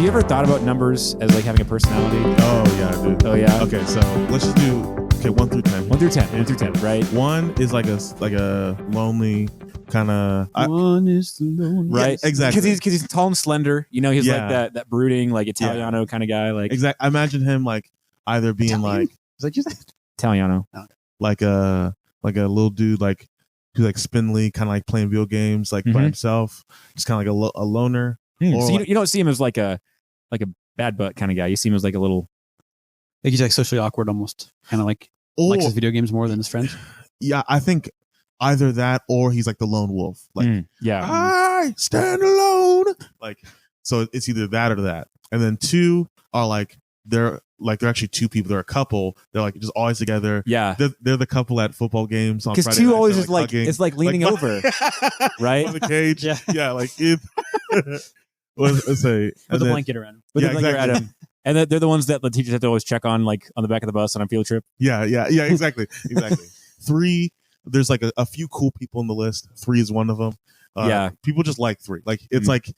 Have you ever thought about numbers as like having a personality? Oh yeah, dude. Oh yeah. Okay, so let's just do 1 through 10. 1 through 10. 1 through 10. Right. 1 is like a lonely kind of. One is the lonely. Right. Yeah, exactly. Because he's tall and slender. You know, he's Yeah. like that brooding, like Italiano kind of guy. Like Exactly. I imagine him like either being Italian? like Is that you said? Italiano. like a little dude like who's like spindly, kind of like playing video games like by himself, just kind of like a loner. Or So like- you don't see him as like a bad butt kind of guy. You see him as like a little. Like he's like socially awkward almost. Kind of like or, likes his video games more than his friends. yeah, I think either that or he's like the lone wolf. Like yeah. I stand alone. Like, so it's either that or that. And then 2 are like they're actually 2 people. They're a couple. They're like just always together. Yeah. They're the couple at football games on Because Friday 2 nights. always They're, is like hugging. it's like leaning Like, over, right? on the cage. Yeah. Like if let's say With a blanket around him. With Yeah, the blanket exactly. around him. And they're the ones that the teachers have to always check on, like on the back of the bus on a field trip. Yeah, exactly. 3, there's like a few cool people on the list. 3 is one of them. Yeah. People just like 3. Like it's like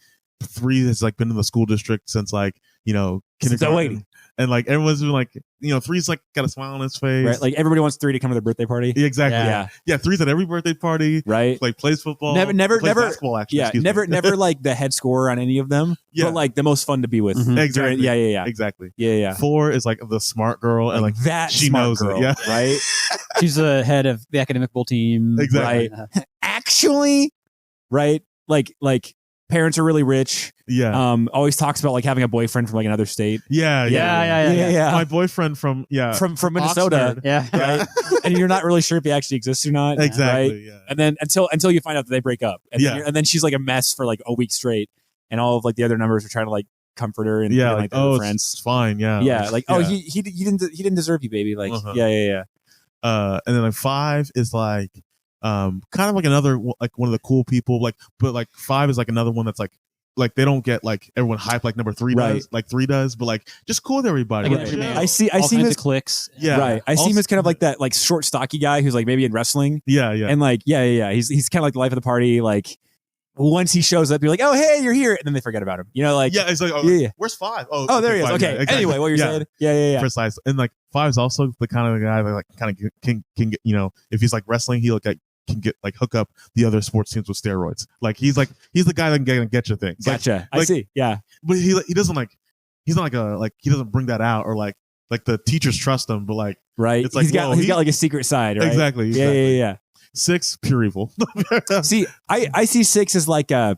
3 has like been in the school district since like, Since kindergarten. 08. And like everyone's been like, 3's like got a smile on his face. Right? Like everybody wants 3 to come to their birthday party. Yeah, exactly. Yeah. Yeah, 3's at every birthday party. Right? Like plays football. Never plays never basketball actually. Yeah, excuse me. never like the head scorer on any of them. Yeah. But like the most fun to be with. Mhm. Exactly. Yeah. Exactly. Yeah. 4 is like the smart girl and like that she smart knows it, girl, yeah. right? She's the head of the academic bowl team. Exactly. Right. Actually, right? Like parents are really rich. Yeah. Always talks about like having a boyfriend from like another state. Yeah. My boyfriend from From Minnesota. Oxnard. Yeah. Right? And you're not really sure if he actually exists or not. Exactly. Right? Yeah. And then until you find out that they break up. And Yeah. then and then she's like a mess for like a week straight. And all of like the other numbers are trying to like comfort her and Yeah, and, like they're it's friends. fine. Yeah. Yeah, like oh yeah. he didn't deserve you, baby. Like Uh-huh. yeah. And then like 5 is like kind of like another like one of the cool people, like, but like 5 is like another one that's like they don't get like everyone hype like number 3 Right. does, like 3 does, but like just cool with everybody. Like Like, everybody- chill. I see All him kinds as of clicks. Yeah. right. I see him Also- as kind of like that like short stocky guy who's like maybe in wrestling yeah. and like yeah. He's kind of like the life of the party. Like once he shows up, you're like, oh hey, you're here, and then they forget about him. You know, like Yeah, it's like, Yeah. where's 5? oh there he is. 5, Okay. yeah, exactly. Anyway, what you're Yeah. saying? Yeah. Precise. And like 5 is also the kind of guy that like kind of can get, if he's like wrestling, he like can get like hook up the other sports teams with steroids. Like he's the guy that can get you things. Like, Gotcha. I like- see. Yeah. but he doesn't like, he's not like he doesn't bring that out, or like the teachers trust him, but like Right. It's like, he's got whoa, he- like a secret side. Right? exactly. Yeah. 6, pure evil. See, I see 6 as like a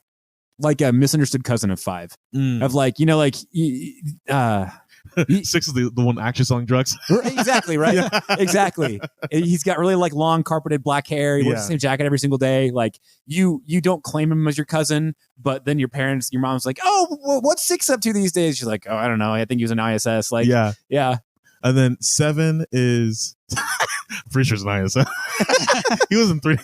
misunderstood cousin of 5. Mm. Of like 6 is the one actually selling drugs. exactly right. Yeah. Exactly. He's got really like long carpeted black hair. He wears the Yeah. same jacket every single day. Like you don't claim him as your cousin, but then your mom's like, oh, well, what's 6 up to these days? She's like, oh, I don't know. I think he was an ISS. Like, Yeah. yeah. And then 7 is pretty sure it's an ISS. He was in 3.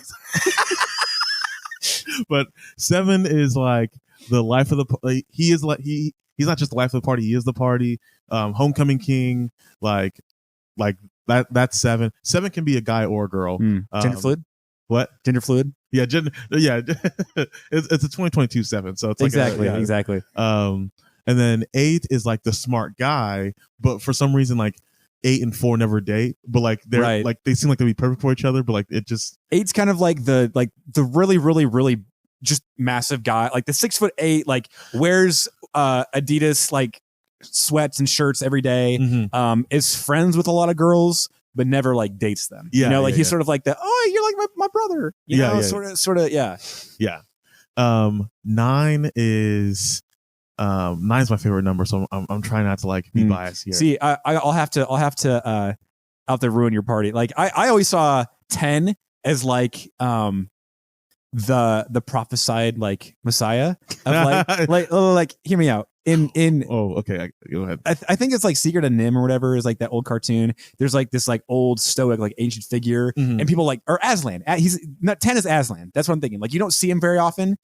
But 7 is like the life of the like, he is like he's not just the life of the party, he is the party. Homecoming king, like that's 7. 7 can be a guy or a girl. Gender fluid. What? Gender fluid. Yeah, it's a 2022 7, so it's like Exactly. And then 8 is like the smart guy, but for some reason like 8 and 4 never date, but like they're Right. like they seem like they'd be perfect for each other, but like it just 8's kind of like the really just massive guy, like the 6'8", like wears Adidas like sweats and shirts every day. Is friends with a lot of girls but never like dates them. Yeah, you know, like yeah, he's yeah. sort of like you're like my brother. You Yeah, know, yeah. sort of yeah. 9 is 9's my favorite number, so I'm trying not to like be biased here. See, I'll have to ruin your party. Like I always saw 10 as like the prophesied like Messiah of like hear me out. In oh, okay, go ahead. I think it's like Secret of Nim or whatever is like that old cartoon. There's like this like old stoic like ancient figure, and people like or Aslan. He's not 10 is Aslan. That's what I'm thinking. Like you don't see him very often,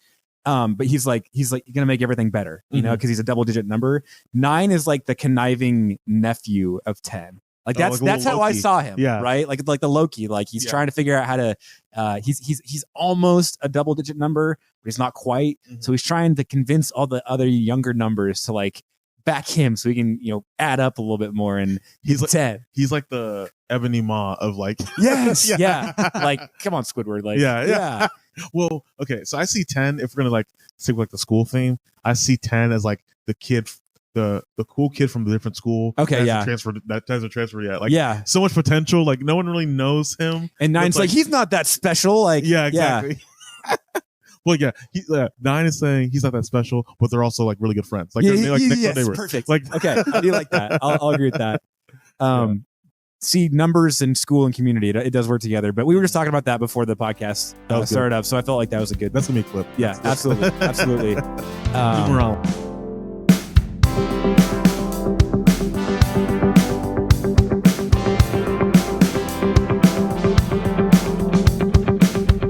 but he's gonna make everything better, you know, because he's a double digit number. 9 is like the conniving nephew of 10. Like that's how I saw him. Yeah. Right. Like the Loki. Like he's trying to figure out how to. He's almost a double digit number, but he's not quite. So he's trying to convince all the other younger numbers to like back him so we can, add up a little bit more. And He's like 10. he's like the Ebony Maw of like Yes. Yeah. Yeah. Like, come on, Squidward. Like, Yeah. Well, okay, so I see 10 if we're gonna like stick with like the school theme. I see 10 as like the kid, the cool kid from the different school. Okay, that hasn't transferred yet. Like, yeah. so much potential. Like, no one really knows him. And 9's It's like, he's not that special. Like, Yeah, exactly. Well, yeah, 9 is saying he's not that special, but they're also like really good friends. Like, they're like next door neighbors. Perfect. Like, Okay, I do like that. I'll agree with that. See, numbers and school and community, it does work together. But we were just talking about that before the podcast That was started up, so I felt like that was a good. that's gonna be a clip. Yeah, absolutely, absolutely. Numerology.